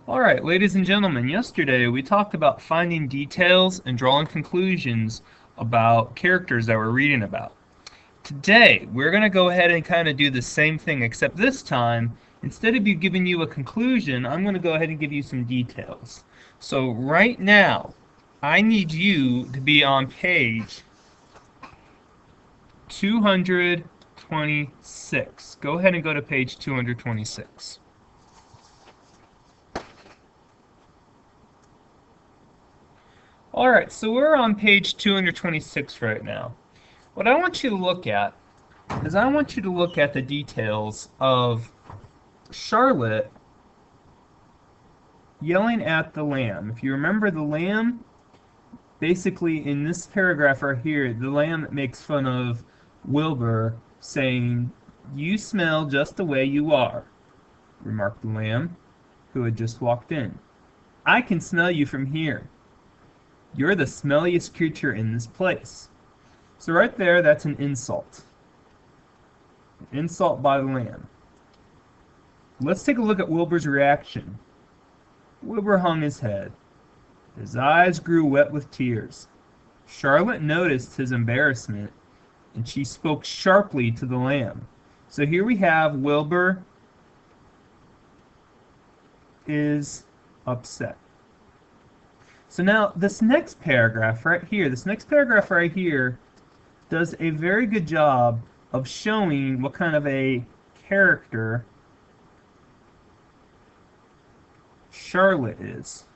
Alright, ladies and gentlemen, yesterday we talked about finding details and drawing conclusions about characters that we're reading about. Today, we're going to go ahead and kind of do the same thing, except this time, instead of giving you a conclusion, I'm going to go ahead and give you some details. So right now, I need you to be on page 226. Go ahead and go to page 226. Alright, so we're on page 226 right now. What I want you to look at is I want you to look at the details of Charlotte yelling at the lamb. If you remember the lamb, basically in this paragraph right here, the lamb that makes fun of Wilbur saying, "You smell just the way you are," remarked the lamb, who had just walked in. "I can smell you from here. You're the smelliest creature in this place." So right there, that's an insult. An insult by the lamb. Let's take a look at Wilbur's reaction. Wilbur hung his head. His eyes grew wet with tears. Charlotte noticed his embarrassment, and she spoke sharply to the lamb. So here we have Wilbur is upset. So now this next paragraph right here does a very good job of showing what kind of a character Charlotte is.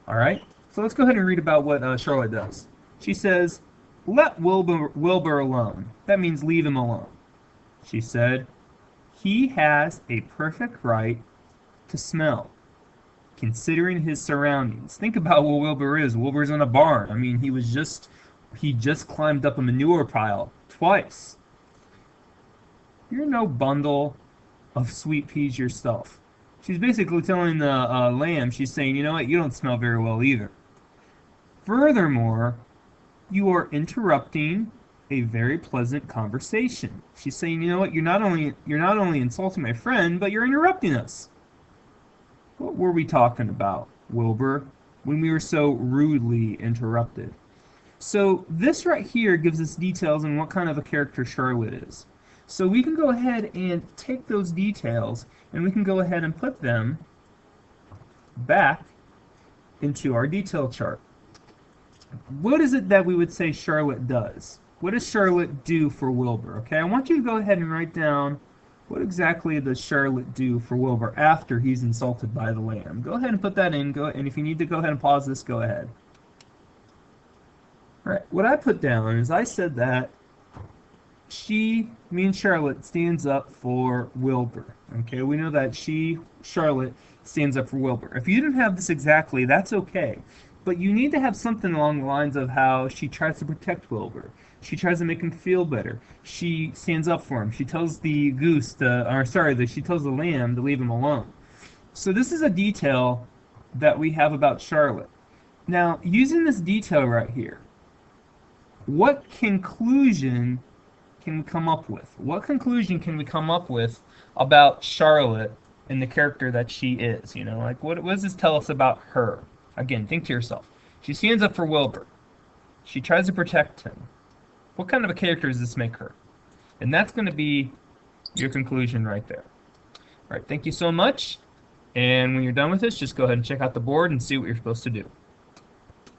Alright, so let's go ahead and read about what Charlotte does. She says, "Let Wilbur alone." That means leave him alone. She said, "He has a perfect right to smell, considering his surroundings." Think about what Wilbur is. Wilbur's in a barn. I mean, he just climbed up a manure pile twice. You're no bundle of sweet peas yourself. She's basically telling the lamb, she's saying, you know what, you don't smell very well either. Furthermore, you are interrupting a very pleasant conversation. She's saying, you know what, you're not only insulting my friend, but you're interrupting us. What were we talking about, Wilbur, when we were so rudely interrupted? So this right here gives us details on what kind of a character Charlotte is. So we can go ahead and take those details and we can go ahead and put them back into our detail chart. What is it that we would say Charlotte does? What does Charlotte do for Wilbur? Okay, I want you to go ahead and write down what exactly does Charlotte do for Wilbur after he's insulted by the lamb. Go ahead and put that in. And if you need to go ahead and pause this, go ahead. All right, what I put down is I said that me and Charlotte, stands up for Wilbur. Okay, we know that Charlotte, stands up for Wilbur. If you didn't have this exactly, that's okay. But you need to have something along the lines of how she tries to protect Wilbur. She tries to make him feel better. She stands up for him. She tells the she tells the lamb to leave him alone. So this is a detail that we have about Charlotte. Now, using this detail right here, what conclusion can we come up with? What conclusion can we come up with about Charlotte and the character that she is? You know, like what does this tell us about her? Again, think to yourself. She stands up for Wilbur. She tries to protect him. What kind of a character does this make her? And that's going to be your conclusion right there. All right, thank you so much. And when you're done with this, just go ahead and check out the board and see what you're supposed to do.